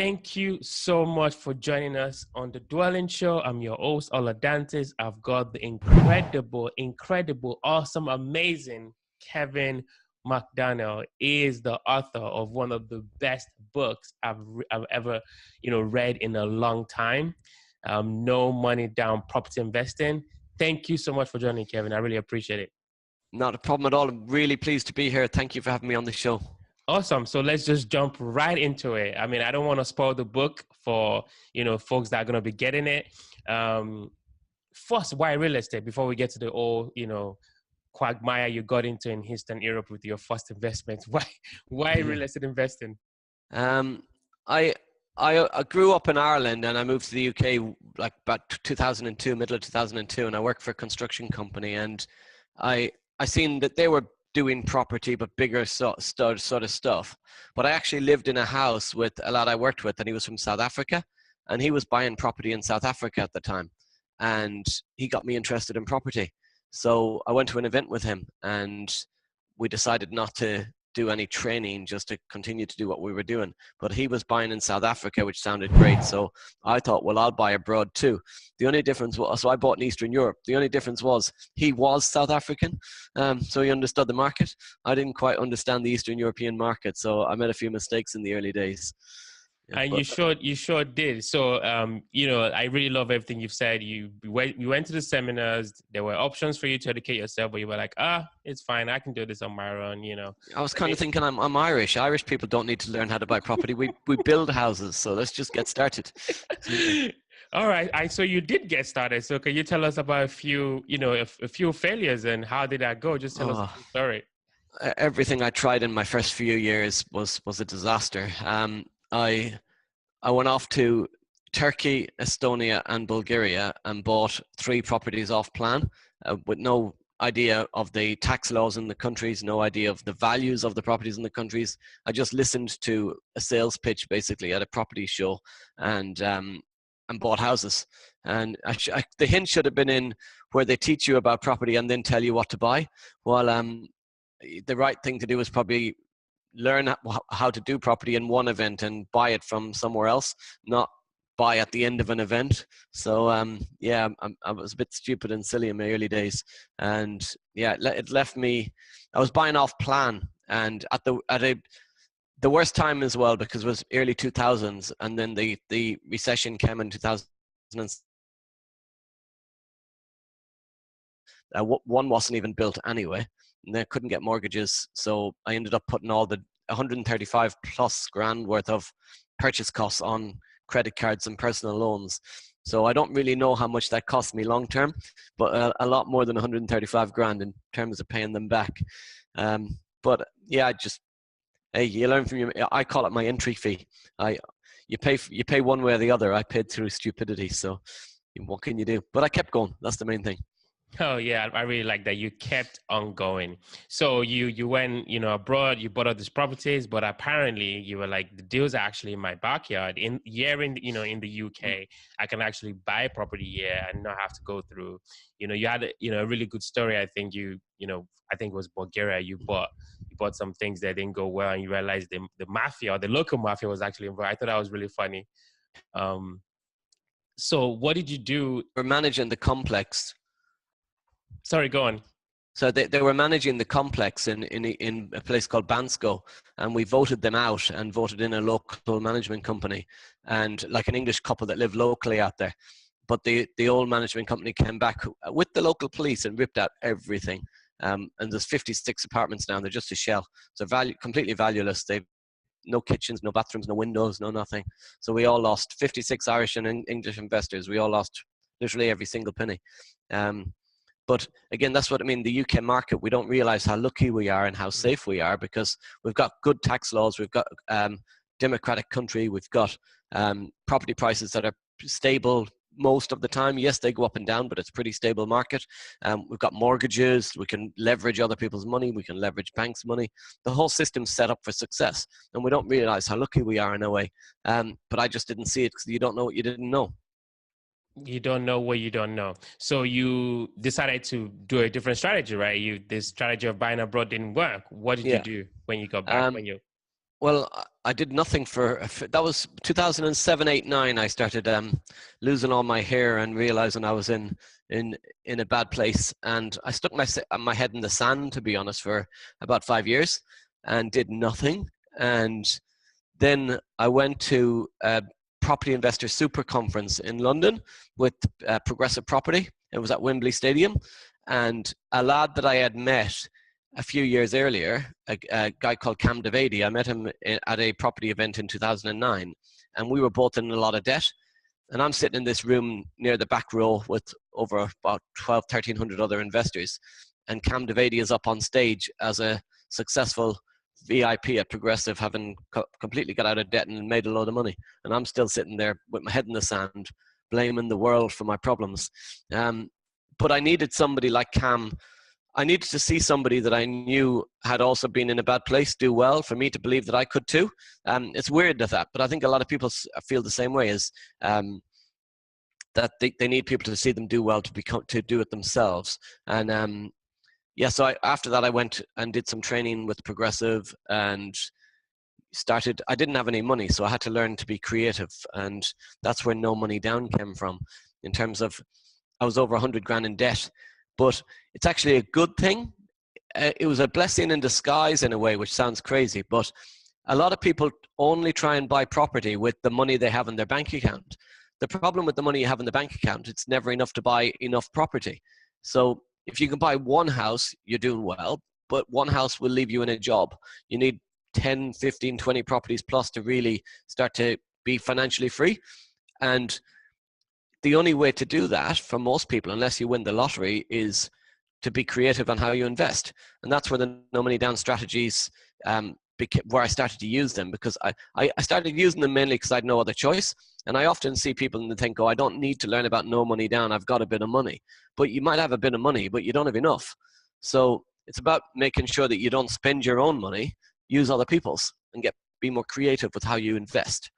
Thank you so much for joining us on the Dwellynn Show. I'm your host, Oladantis. I've got the incredible, awesome, amazing Kevin McDonnell. He is the author of one of the best books I've ever, read in a long time. No Money Down Property Investing. Thank you so much for joining, Kevin. I really appreciate it. Not a problem at all. I'm really pleased to be here. Thank you for having me on the show. Awesome. So let's just jump right into it. I mean, I don't want to spoil the book for, folks that are going to be getting it. First, why real estate before we get to the whole, quagmire you got into in Eastern Europe with your first investment? Why real estate investing? I grew up in Ireland and I moved to the UK like about 2002, middle of 2002, and I worked for a construction company, and I seen that they were doing property but bigger sort of stuff. But I actually lived in a house with a lad I worked with, and he was from South Africa, and he was buying property in South Africa at the time, and he got me interested in property. So I went to an event with him, and we decided not to do any training, just to continue to do what we were doing. But he was buying in South Africa, which sounded great. So I thought, well, I'll buy abroad too. The only difference was, so I bought in Eastern Europe. The only difference was he was South African. So he understood the market. I didn't quite understand the Eastern European market. So I made a few mistakes in the early days. And you sure did. So, I really love everything you've said. You went to the seminars. There were options for you to educate yourself, but you were like, it's fine. I can do this on my own, I was kind of thinking I'm Irish. Irish people don't need to learn how to buy property. We build houses. So let's just get started. All right. So you did get started. So can you tell us about a few failures and how did that go? Just tell us the story. Everything I tried in my first few years was a disaster. I went off to Turkey, Estonia, and Bulgaria and bought 3 properties off plan with no idea of the tax laws in the countries, no idea of the values of the properties in the countries. I just listened to a sales pitch basically at a property show and bought houses. And the hint should have been in where they teach you about property and then tell you what to buy. Well, the right thing to do is probably learn how to do property in one event and buy it from somewhere else, not buy at the end of an event. So I was a bit stupid and silly in my early days, and it left me. I was buying off plan, and at the worst time as well, because it was early 2000s, and then the recession came in 2000. One wasn't even built anyway. And they couldn't get mortgages, so I ended up putting all the 135 plus grand worth of purchase costs on credit cards and personal loans. So I don't really know how much that cost me long term, but a lot more than 135 grand in terms of paying them back. But yeah, you learn from I call it my entry fee. You pay one way or the other. I paid through stupidity, so what can you do? But I kept going. That's the main thing. Oh yeah, I really like that. You kept on going. So you went, abroad, you bought all these properties, but apparently you were like, the deals are actually in my backyard. In the UK, I can actually buy property here and not have to go through. You had a really good story. I think I think it was Bulgaria. You bought some things that didn't go well, and you realized the mafia, or the local mafia, was actually involved. I thought that was really funny. So what did you do? We're managing the complex. Sorry, go on. So they were managing the complex in a place called Bansko, and we voted them out and voted in a local management company, and like an English couple that live locally out there. But the old management company came back with the local police and ripped out everything. And there's 56 apartments now. They're just a shell. So completely valueless. They've no kitchens, no bathrooms, no windows, no nothing. So we all lost 56 Irish and English investors. We all lost literally every single penny. But again, that's what I mean. The UK market, we don't realize how lucky we are and how safe we are, because we've got good tax laws. We've got democratic country. We've got property prices that are stable most of the time. Yes, they go up and down, but it's a pretty stable market. We've got mortgages. We can leverage other people's money. We can leverage banks' money. The whole system's set up for success, and we don't realize how lucky we are in a way. But I just didn't see it, because you don't know what you didn't know. You don't know what you don't know. So you decided to do a different strategy, right? This strategy of buying abroad didn't work. What did you do when you got back? Well, I did nothing that was 2007, 8, 9. I started losing all my hair and realizing I was in a bad place. And I stuck my head in the sand, to be honest, for about 5 years and did nothing. And then I went to a property investor super conference in London with Progressive Property. It was at Wembley Stadium. And a lad that I had met a few years earlier, a guy called Cam Devady, I met him at a property event in 2009, and we were both in a lot of debt. And I'm sitting in this room near the back row with over about 1,300 other investors. And Cam Devady is up on stage as a successful VIP at Progressive, having completely got out of debt and made a load of money. And I'm still sitting there with my head in the sand, blaming the world for my problems. But I needed somebody like Cam. I needed to see somebody that I knew had also been in a bad place do well for me to believe that I could too. It's weird that, but I think a lot of people feel the same way, as that they need people to see them do well to do it themselves. And so after that I went and did some training with Progressive and started. I didn't have any money, so I had to learn to be creative, and that's where No Money Down came from. In terms of, I was over 100 grand in debt, but it's actually a good thing. It was a blessing in disguise in a way, which sounds crazy, but a lot of people only try and buy property with the money they have in their bank account. The problem with the money you have in the bank account, it's never enough to buy enough property. So if you can buy one house, you're doing well, but one house will leave you in a job. You need 10, 15, 20 properties plus to really start to be financially free. And the only way to do that for most people, unless you win the lottery, is to be creative on how you invest. And that's where the No Money Down strategies, where I started to use them, because I started using them mainly because I had no other choice. And I often see people and they think, oh, I don't need to learn about No Money Down, I've got a bit of money. But you might have a bit of money, but you don't have enough. So it's about making sure that you don't spend your own money, use other people's, and be more creative with how you invest.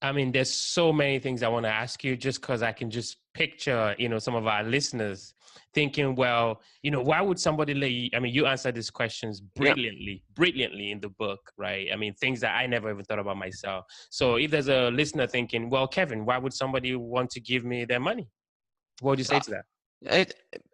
I mean, there's so many things I want to ask you, just because I can just picture, some of our listeners thinking, well, why would somebody you answered these questions brilliantly in the book, right? I mean, things that I never even thought about myself. So if there's a listener thinking, well, Kevin, why would somebody want to give me their money? What would you say to that?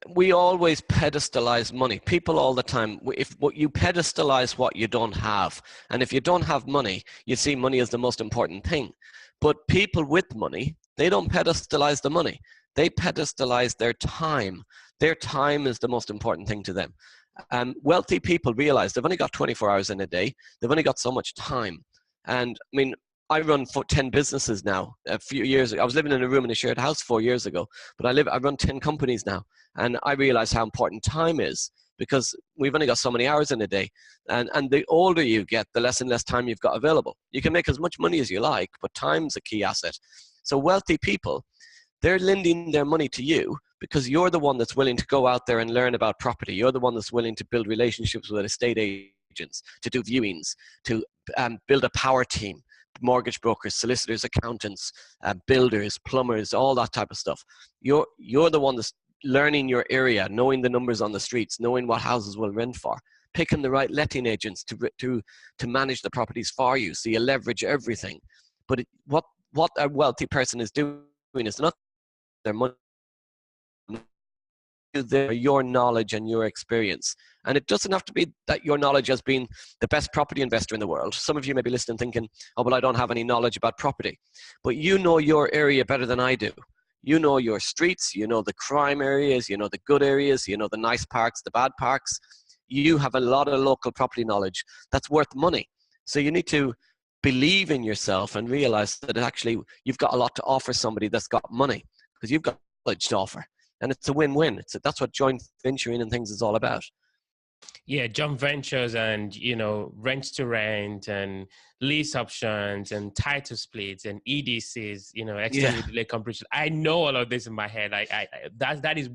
We always pedestalize money. People all the time, if you pedestalize what you don't have, and if you don't have money, you see money as the most important thing. But people with money, they don't pedestalize the money. They pedestalize their time. Their time is the most important thing to them. Wealthy people realize they've only got 24 hours in a day. They've only got so much time. And I mean, I run 10 businesses now. A few years ago, I was living in a room in a shared house 4 years ago, but I run 10 companies now. And I realize how important time is, because we've only got so many hours in a day. And the older you get, the less and less time you've got available. You can make as much money as you like, but time's a key asset. So wealthy people, they're lending their money to you because you're the one that's willing to go out there and learn about property. You're the one that's willing to build relationships with estate agents, to do viewings, to build a power team, mortgage brokers, solicitors, accountants, builders, plumbers, all that type of stuff. You're the one that's learning your area, knowing the numbers on the streets, knowing what houses will rent for, picking the right letting agents to manage the properties for you, so you leverage everything. But what a wealthy person is doing is not their money, your knowledge and your experience. And it doesn't have to be that your knowledge has been the best property investor in the world. Some of you may be listening thinking, oh, well, I don't have any knowledge about property. But you know your area better than I do. You know your streets, you know the crime areas, you know the good areas, you know the nice parks, the bad parks. You have a lot of local property knowledge that's worth money. So you need to believe in yourself and realize that actually you've got a lot to offer somebody that's got money, because you've got knowledge to offer. And it's a win-win. That's what joint venturing and things is all about. Yeah, joint ventures and, rent to rent and lease options and title splits and EDCs, extended delay completion. I know all of this in my head. That is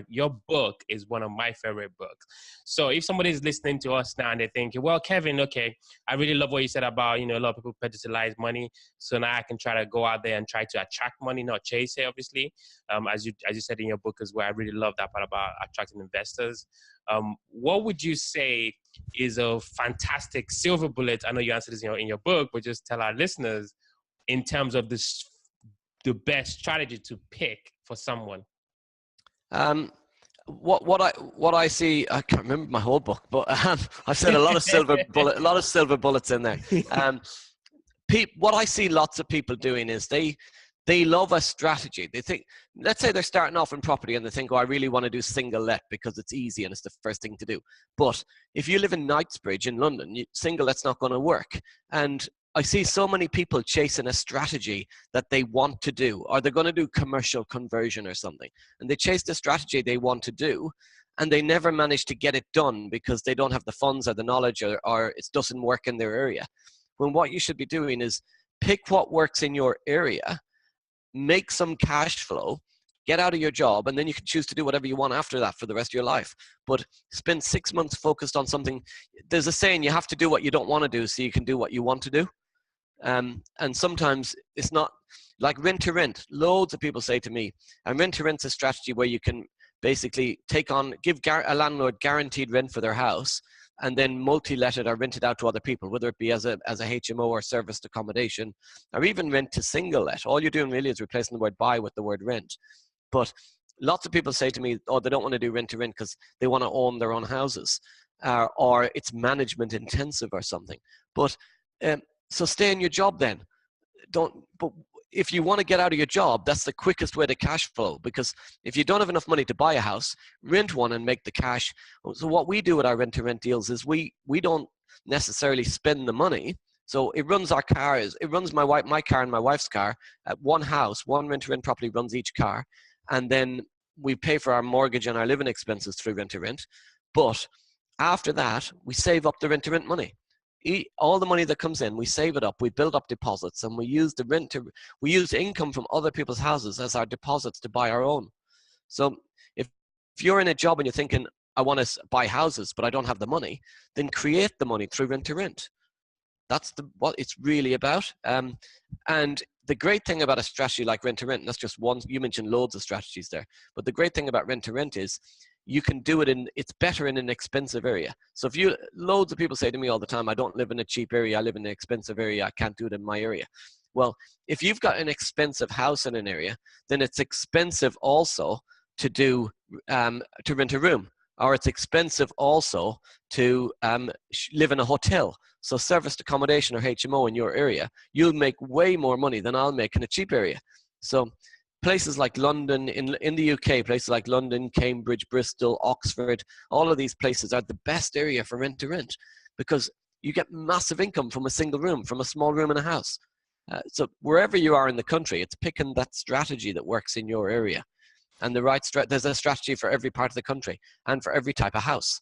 your book is one of my favorite books. So if somebody is listening to us now and they're thinking, well, Kevin, okay, I really love what you said about, a lot of people pedestalize money. So now I can try to go out there and try to attract money, not chase it, obviously. As you said in your book as well, I really love that part about attracting investors. what would you say is a fantastic silver bullet? I know you answered this in your book, but just tell our listeners in terms of the best strategy to pick for someone. What I see, I can't remember my whole book, but I've said a lot of silver bullets in there. What I see lots of people doing is they love a strategy. They think, let's say they're starting off in property and they think, oh, I really want to do single let because it's easy and it's the first thing to do. But if you live in Knightsbridge in London, single let's not going to work. And I see so many people chasing a strategy that they want to do, or they're going to do commercial conversion or something. And they chase the strategy they want to do, and they never manage to get it done because they don't have the funds or the knowledge, or it doesn't work in their area. When what you should be doing is pick what works in your area, make some cash flow, get out of your job, and then you can choose to do whatever you want after that for the rest of your life. But spend 6 months focused on something. There's a saying, you have to do what you don't want to do so you can do what you want to do. And sometimes it's not like rent to rent. Loads of people say to me, and rent to rent's a strategy where you can basically give a landlord guaranteed rent for their house, and then multi-let it or rent it out to other people, whether it be as a HMO or serviced accommodation, or even rent to single let. All you're doing really is replacing the word buy with the word rent. But lots of people say to me, oh, they don't want to do rent to rent because they want to own their own houses, or it's management intensive or something. But so stay in your job then. But if you want to get out of your job, that's the quickest way to cash flow, because if you don't have enough money to buy a house, rent one and make the cash. So what we do with our rent to rent deals is we don't necessarily spend the money. So it runs our cars, it runs my car and my wife's car at one house, one rent to rent property runs each car. And then we pay for our mortgage and our living expenses through rent to rent. But after that, we save up the rent to rent money. All the money that comes in, we save it up, we build up deposits, and we use income from other people's houses as our deposits to buy our own. So if you're in a job and you're thinking, I want to buy houses, but I don't have the money, then create the money through rent to rent. That's what it's really about. And the great thing about a strategy like rent to rent, and that's just one, you mentioned loads of strategies there, but the great thing about rent to rent is you can do it it's better in an expensive area. So loads of people say to me all the time, I don't live in a cheap area, I live in an expensive area, I can't do it in my area. Well, if you've got an expensive house in an area, then it's expensive also to rent a room, or it's expensive also to live in a hotel. So serviced accommodation or HMO in your area, you'll make way more money than I'll make in a cheap area. So places like London, in the UK, places like London, Cambridge, Bristol, Oxford, all of these places are the best area for rent to rent, because you get massive income from a single room, from a small room in a house. So wherever you are in the country, it's picking that strategy that works in your area. And there's a strategy for every part of the country and for every type of house.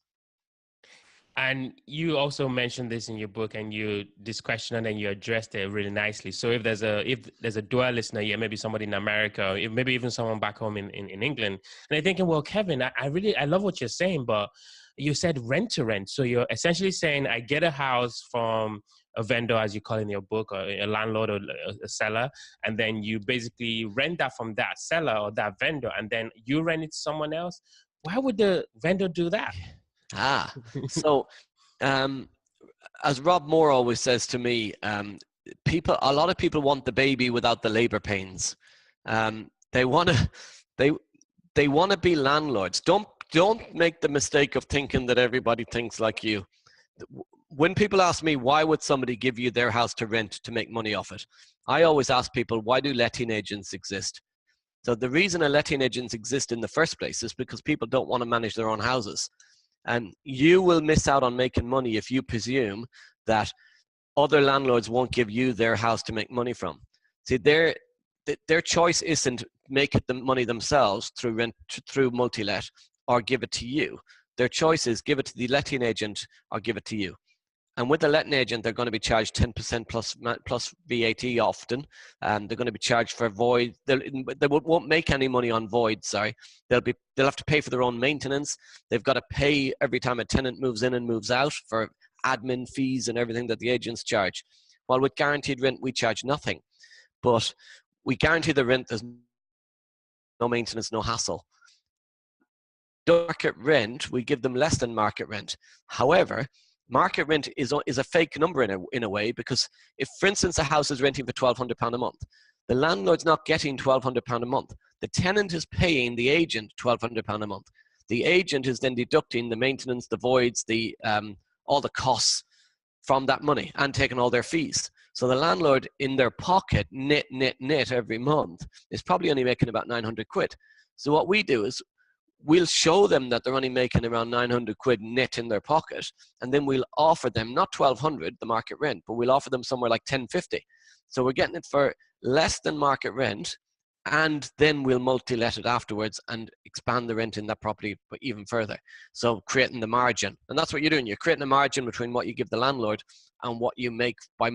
And you also mentioned this in your book, and this question, and then you addressed it really nicely. So if there's a Dwell listener here, maybe somebody in America, or maybe even someone back home in England, and they're thinking, well, Kevin, I love what you're saying, but you said rent to rent. So you're essentially saying I get a house from a vendor, as you call it in your book, or a landlord or a seller, and then you basically rent that from that seller or that vendor, and then you rent it to someone else. Why would the vendor do that? So as Rob Moore always says to me, a lot of people want the baby without the labor pains. They want to be landlords. Don't make the mistake of thinking that everybody thinks like you. When people ask me, why would somebody give you their house to rent to make money off it, I always ask people, why do letting agents exist? So the reason a letting agents exist in the first place is because people don't want to manage their own houses. And you will miss out on making money if you presume that other landlords won't give you their house to make money from. See, their choice isn't make it the money themselves through rent, through multi-let, or give it to you. Their choice is give it to the letting agent or give it to you. And with the letting agent, they're going to be charged 10% plus VAT often. They're going to be charged for void. They won't make any money on void. Sorry, they'll have to pay for their own maintenance. They've got to pay every time a tenant moves in and moves out for admin fees and everything that the agents charge. While with guaranteed rent, we charge nothing, but we guarantee the rent. There's no maintenance, no hassle. market rent, we give them less than market rent. However, market rent is a fake number in a way, because if, for instance, a house is renting for £1,200 a month, the landlord's not getting £1,200 a month. The tenant is paying the agent £1,200 a month. The agent is then deducting the maintenance, the voids, all the costs from that money and taking all their fees. So the landlord in their pocket, net every month, is probably only making about 900 quid. So what we do is we'll show them that they're only making around 900 quid net in their pocket, and then we'll offer them not 1,200, the market rent, but we'll offer them somewhere like 1,050. So we're getting it for less than market rent, and then we'll multi-let it afterwards and expand the rent in that property even further. So creating the margin. And that's what you're doing. You're creating a margin between what you give the landlord and what you make by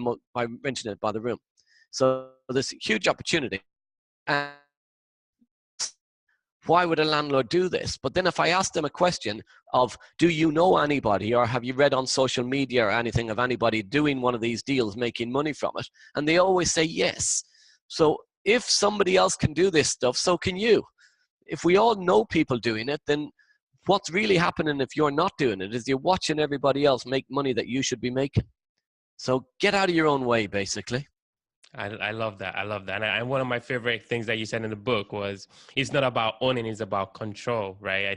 renting it by the room. So there's a huge opportunity. And why would a landlord do this? But then if I ask them a question of, do you know anybody, or have you read on social media or anything of anybody doing one of these deals, making money from it? And they always say yes. So if somebody else can do this stuff, so can you. If we all know people doing it, then what's really happening if you're not doing it is you're watching everybody else make money that you should be making. So get out of your own way, basically. I love that. I love that. And one of my favorite things that you said in the book was, it's not about owning, it's about control, right?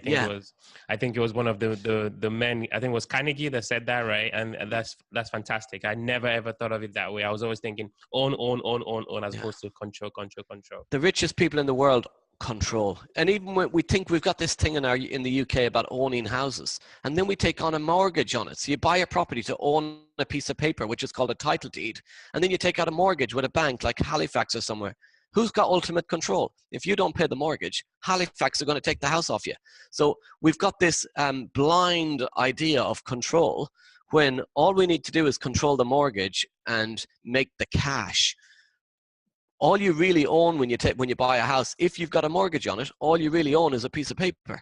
I think it was one of the men, I think it was Carnegie that said that, right? And that's fantastic. I never ever thought of it that way. I was always thinking own, as opposed to control. The richest people in the world control. And even when we think we've got this thing in the UK about owning houses, and then we take on a mortgage on it. So you buy a property to own a piece of paper, which is called a title deed, and then you take out a mortgage with a bank like Halifax or somewhere. Who's got ultimate control? If you don't pay the mortgage, Halifax are going to take the house off you. So we've got this blind idea of control, when all we need to do is control the mortgage and make the cash. All you really own when you buy a house, if you've got a mortgage on it, all you really own is a piece of paper.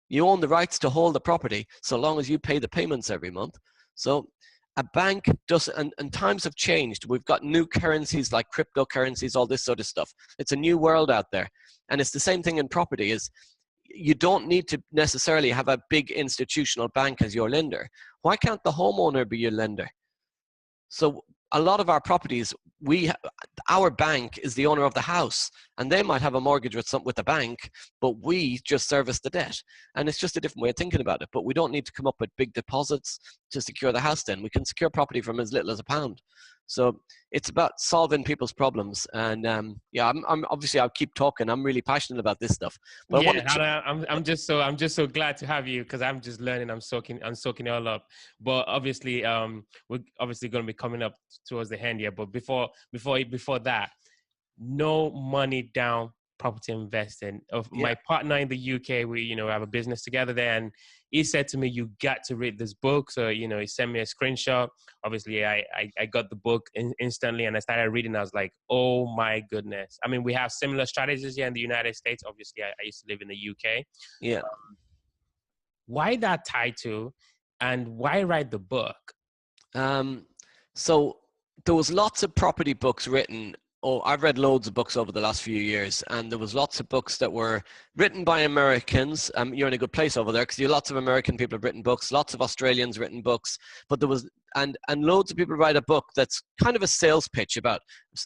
You own the rights to hold the property so long as you pay the payments every month. So a bank does, and times have changed. We've got new currencies like cryptocurrencies, all this sort of stuff. It's a new world out there. And it's the same thing in property. Is you don't need to necessarily have a big institutional bank as your lender. Why can't the homeowner be your lender? So a lot of our properties, our bank is the owner of the house, and they might have a mortgage with the bank, but we just service the debt. And it's just a different way of thinking about it. But we don't need to come up with big deposits to secure the house. Then we can secure property from as little as £1. So it's about solving people's problems. And I'm obviously, I'll keep talking. I'm really passionate about this stuff. But I'm just so glad to have you, because I'm just learning. I'm soaking it all up. But obviously, we're obviously going to be coming up towards the end here. But before that, no money down property investing. My partner in the UK, we have a business together there, and he said to me, you got to read this book. So he sent me a screenshot. Obviously I got the book instantly, and I started reading. I was like, oh my goodness. I mean, we have similar strategies here in the United States. Obviously I used to live in the UK. Why that title, and why write the book? So there was lots of property books written. I've read loads of books over the last few years, and there was lots of books that were written by Americans. You're in a good place over there, because lots of American people have written books, lots of Australians written books, but there was, and loads of people write a book that's kind of a sales pitch about,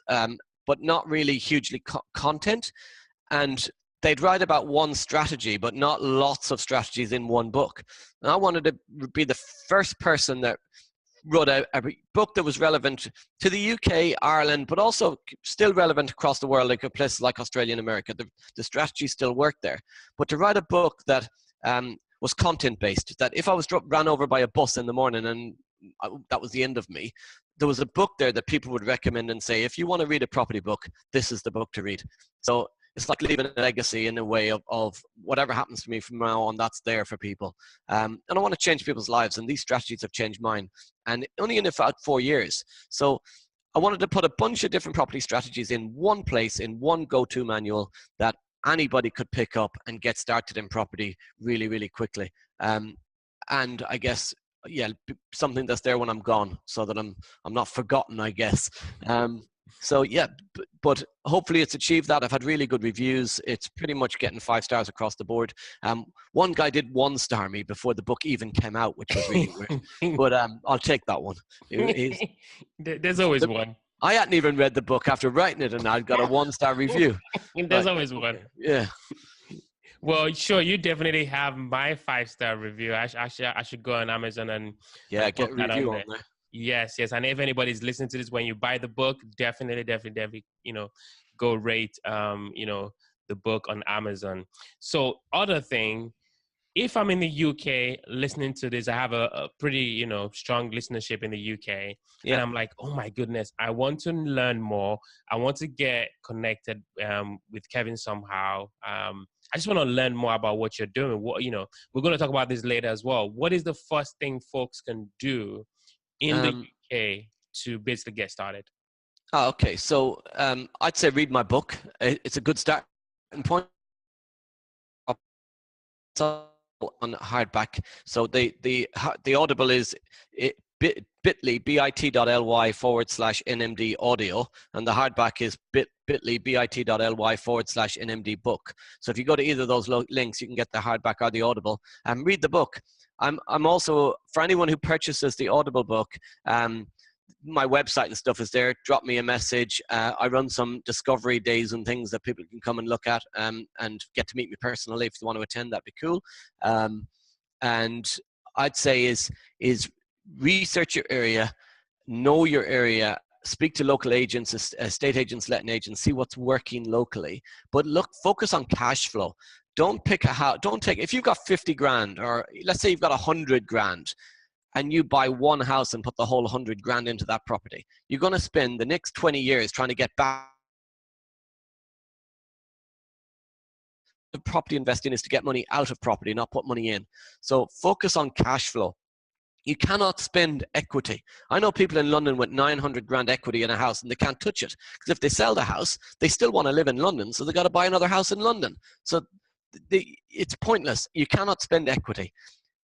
but not really hugely content. And they'd write about one strategy, but not lots of strategies in one book. And I wanted to be the first person that wrote a book that was relevant to the UK, Ireland, but also still relevant across the world, like places like Australia and America. The strategies still work there. But to write a book that was content-based, that if I was ran over by a bus in the morning and that was the end of me, there was a book there that people would recommend and say, if you want to read a property book, this is the book to read. So it's like leaving a legacy in a way of whatever happens to me from now on, that's there for people. And I want to change people's lives, and these strategies have changed mine. And only in about 4 years. So I wanted to put a bunch of different property strategies in one place, in one go-to manual that anybody could pick up and get started in property really, really quickly. And I guess, something that's there when I'm gone, so that I'm not forgotten, I guess. So yeah, but hopefully it's achieved that. I've had really good reviews. It's pretty much getting 5 stars across the board. One guy did 1 star me before the book even came out, which was really weird. But I'll take that one. There's always one. I hadn't even read the book after writing it, and I got a 1 star review. There's always one. Yeah. Well, sure, you definitely have my 5-star review. I should go on Amazon and get a review on there. Yes. And if anybody's listening to this, when you buy the book, definitely, go rate, the book on Amazon. So other thing, if I'm in the UK listening to this, I have a pretty, strong listenership in the UK. Yeah. And I'm like, oh my goodness, I want to learn more. I want to get connected with Kevin somehow. I just want to learn more about what you're doing. What, we're going to talk about this later as well. What is the first thing folks can do in the UK to basically get started? Oh, okay. So I'd say read my book. It's a good starting point. On hardback. So the Audible is bit.ly, bit.ly/NMD audio, and the hardback is bit.ly, bit.ly/NMD book. So if you go to either of those links, you can get the hardback or the Audible and read the book. I'm also, for anyone who purchases the Audible book, my website and stuff is there. Drop me a message. I run some discovery days and things that people can come and look at and get to meet me personally. If you want to attend, that'd be cool. And I'd say is research your area, know your area, speak to local agents, estate agents, letting agents, see what's working locally. But focus on cash flow. Don't pick a house. If you've got 50 grand, or let's say you've got 100 grand, and you buy one house and put the whole 100 grand into that property, you're going to spend the next 20 years trying to get back. The property investing is to get money out of property, not put money in. So focus on cash flow. You cannot spend equity. I know people in London with 900 grand equity in a house and they can't touch it, because if they sell the house, they still want to live in London, so they got to buy another house in London. So it's pointless. You cannot spend equity.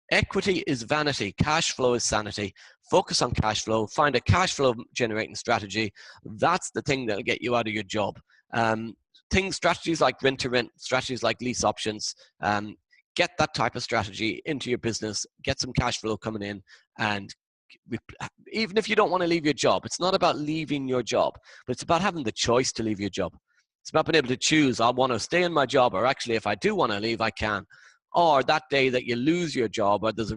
Equity is vanity. Cash flow is sanity. Focus on cash flow. Find a cash flow generating strategy. That's the thing that'll get you out of your job. Strategies like rent to rent, strategies like lease options. Get that type of strategy into your business. Get some cash flow coming in. And even if you don't want to leave your job, it's not about leaving your job, but it's about having the choice to leave your job. It's about being able to choose. I want to stay in my job, or actually, if I do want to leave, I can. Or that day that you lose your job, or there's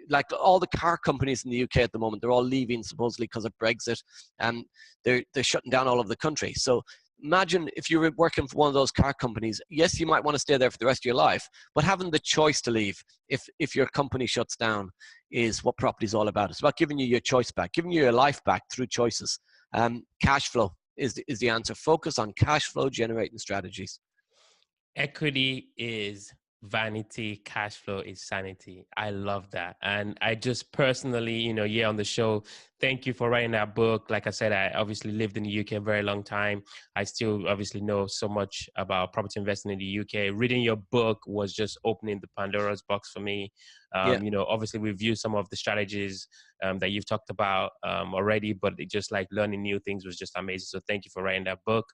like all the car companies in the UK at the moment, they're all leaving supposedly because of Brexit, and they're shutting down all over the country. So imagine if you were working for one of those car companies. Yes, you might want to stay there for the rest of your life, but having the choice to leave if your company shuts down is what property is all about. It's about giving you your choice back, giving you your life back through choices. Cash flow is the answer. Focus on cash flow generating strategies. Equity is vanity, cash flow is sanity. I love that. And I just personally, on the show, thank you for writing that book. Like I said, I obviously lived in the UK a very long time. I still obviously know so much about property investing in the UK. Reading your book was just opening the Pandora's box for me. Obviously we've used some of the strategies that you've talked about already, but just like learning new things was just amazing. So thank you for writing that book.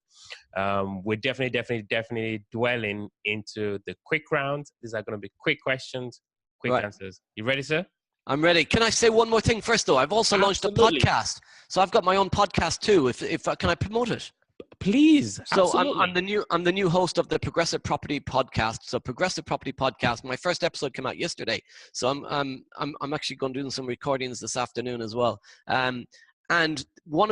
We're definitely dwelling into the quick round. These are going to be quick questions, quick answers. You ready, sir? I'm ready. Can I say one more thing first, though? I've also launched a podcast, so I've got my own podcast too. If can I promote it? Please. So I'm the new host of the Progressive Property Podcast. So Progressive Property Podcast. My first episode came out yesterday. So I'm actually going to do some recordings this afternoon as well. And one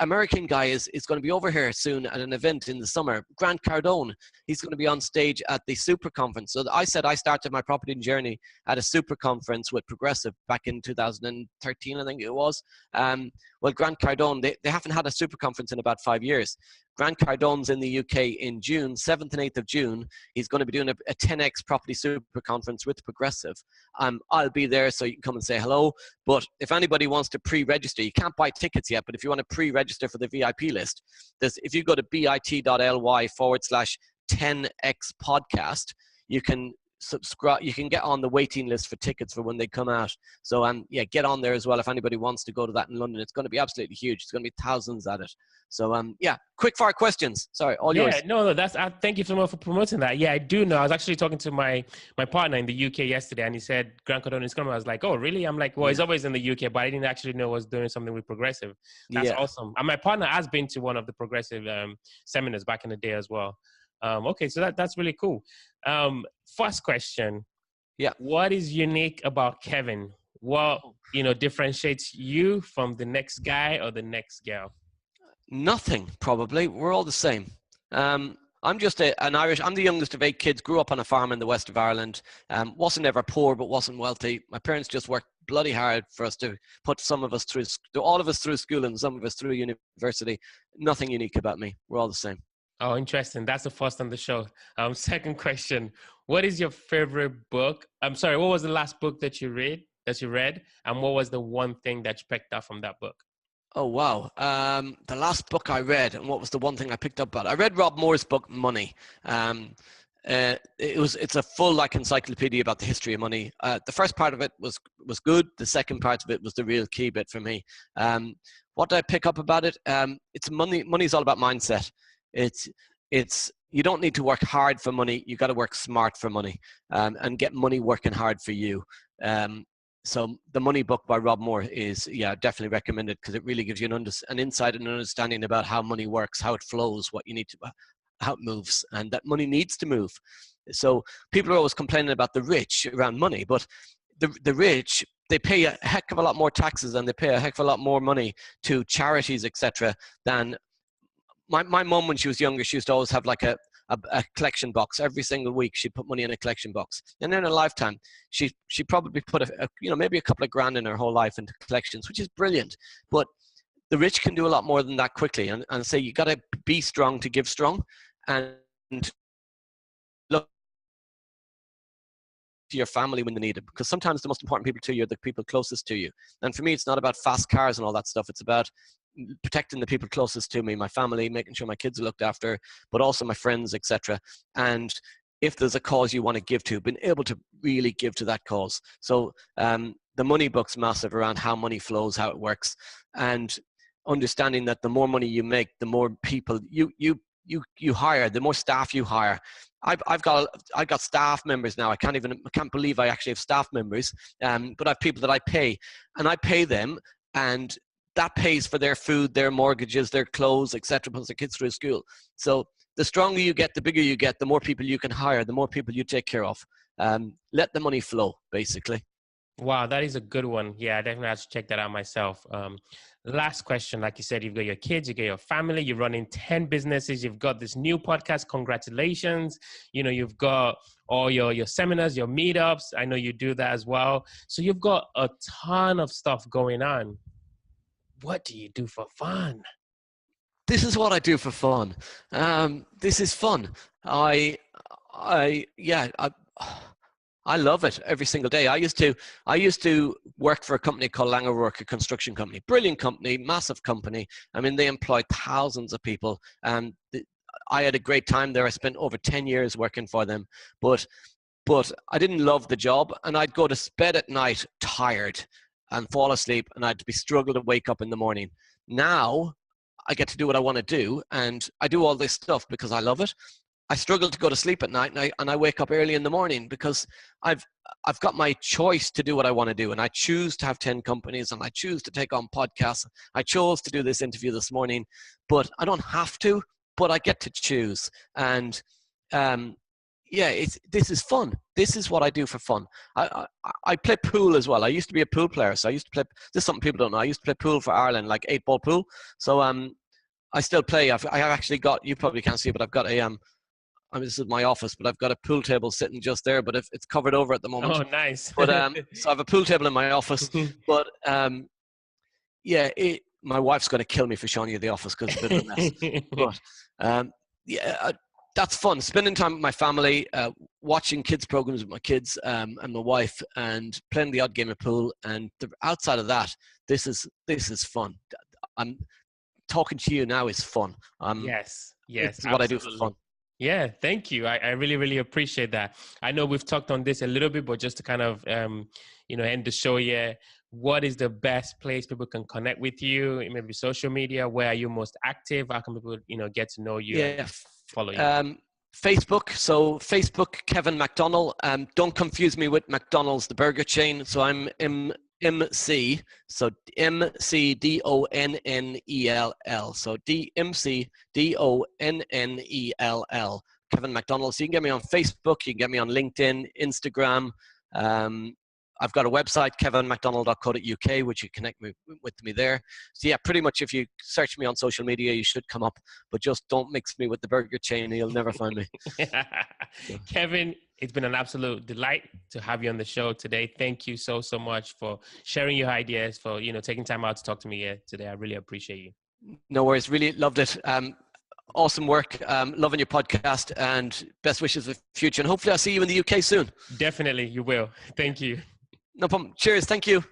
American guy is going to be over here soon at an event in the summer. Grant Cardone, he's going to be on stage at the Super Conference. So I said I started my property journey at a Super Conference with Progressive back in 2013, I think it was. Well, Grant Cardone, they haven't had a Super Conference in about 5 years. Grant Cardone's in the UK in June, 7th and 8th of June. He's going to be doing a 10X Property Super Conference with Progressive. I'll be there, so you can come and say hello. But if anybody wants to pre-register, you can't buy tickets yet, but if you want to pre-register for the VIP list, if you go to bit.ly/10X podcast, you can subscribe. You can get on the waiting list for tickets for when they come out. So yeah, get on there as well if anybody wants to go to that in London. It's going to be absolutely huge. It's going to be thousands at it. So yeah, quick fire questions. Sorry, all yours. No, that's. Thank you so much for promoting that. Yeah, I do know. I was actually talking to my partner in the UK yesterday, and he said Grant Cardone is coming. I was like, oh, really? I'm like, well, he's always in the UK, but I didn't actually know he was doing something with progressive. That's awesome. And my partner has been to one of the progressive seminars back in the day as well. Okay, so that's really cool. First question. Yeah. What is unique about Kevin? What differentiates you from the next guy or the next girl? Nothing, probably. We're all the same. I'm just an Irish. I'm the youngest of 8 kids. Grew up on a farm in the west of Ireland. Wasn't ever poor, but wasn't wealthy. My parents just worked bloody hard for us to put all of us through school and some of us through university. Nothing unique about me. We're all the same. Oh, interesting. That's the first on the show. Second question: what is your favorite book? I'm sorry. What was the last book that you read? And what was the one thing that you picked up from that book? Oh, wow. The last book I read, and what was the one thing I picked up about? I read Rob Moore's book, Money. It's a full encyclopedia about the history of money. The first part of it was good. The second part of it was the real key bit for me. What did I pick up about it? It's money. Money's all about mindset. You don't need to work hard for money. You got to work smart for money, and get money working hard for you. So the Money book by Rob Moore is, definitely recommended because it really gives you an insight and an understanding about how money works, how it flows, how it moves, and that money needs to move. So people are always complaining about the rich around money, but the rich, they pay a heck of a lot more taxes and they pay a heck of a lot more money to charities, etc. than my mom, when she was younger, she used to always have a collection box. Every single week she'd put money in a collection box, and in a lifetime she probably put maybe a couple of grand in her whole life into collections, which is brilliant. But the rich can do a lot more than that quickly, and say you got to be strong to give strong, and look to your family when they need it, because sometimes the most important people to you are the people closest to you. And for me, it's not about fast cars and all that stuff. It's about protecting the people closest to me, my family, making sure my kids are looked after, but also my friends, etc. And if there's a cause you want to give to, being able to really give to that cause. So the Money book's massive around how money flows, how it works, and understanding that the more money you make, the more people you hire, the more staff you hire. I've got staff members now. I can't believe I actually have staff members, but I have people that I pay, and I pay them, and that pays for their food, their mortgages, their clothes, etc. Puts their kids through school. So the stronger you get, the bigger you get, the more people you can hire, the more people you take care of. Let the money flow, basically. Wow, that is a good one. Yeah, I definitely have to check that out myself. Last question, like you said, you've got your kids, you got your family, you're running 10 businesses, you've got this new podcast. Congratulations. You've got all your seminars, your meetups. I know you do that as well. So you've got a ton of stuff going on. What do you do for fun? This is what I do for fun. This is fun. I love it every single day. I used to work for a company called Lang O'Rourke, a construction company. Brilliant company, massive company. I mean, they employ thousands of people. And I had a great time there. I spent over 10 years working for them. But I didn't love the job. And I'd go to bed at night tired and fall asleep. And I'd be struggling to wake up in the morning. Now, I get to do what I want to do. And I do all this stuff because I love it. I struggle to go to sleep at night, and I wake up early in the morning because I've got my choice to do what I want to do, and I choose to have 10 companies, and I choose to take on podcasts. I chose to do this interview this morning, but I don't have to, but I get to choose. And this is fun. This is what I do for fun. I play pool as well. I used to be a pool player, so I used to play. This is something people don't know. I used to play pool for Ireland, like 8-ball pool. So I still play. I have actually got. You probably can't see, but I've got a this is my office, but I've got a pool table sitting just there, but it's covered over at the moment. Oh, nice. But so I have a pool table in my office. But my wife's going to kill me for showing you the office because it's a bit of a mess. But that's fun. Spending time with my family, watching kids programs with my kids and my wife, and playing the odd game of pool. And outside of that, this is fun. I'm talking to you now is fun. Yes, it's what I do for fun. Yeah, thank you. I really, really appreciate that. I know we've talked on this a little bit, but just to kind of, end the show here, what is the best place people can connect with you? Maybe social media. Where are you most active? How can people, get to know you and Yeah. follow you? Facebook. So Facebook, Kevin McDonnell. Don't confuse me with McDonald's, the burger chain. So I'm MC. So McDonnell. So DMCDONNELL. Kevin McDonnell. So you can get me on Facebook. You can get me on LinkedIn, Instagram. I've got a website, kevinmcdonnell.co.uk, which you connect with me there. So yeah, pretty much if you search me on social media, you should come up, but just don't mix me with the burger chain. You'll never find me. Kevin, it's been an absolute delight to have you on the show today. Thank you so much for sharing your ideas, for, taking time out to talk to me here today. I really appreciate you. No worries. Really loved it. Awesome work. Loving your podcast, and best wishes for the future. And hopefully I'll see you in the UK soon. Definitely, you will. Thank you. No problem. Cheers. Thank you.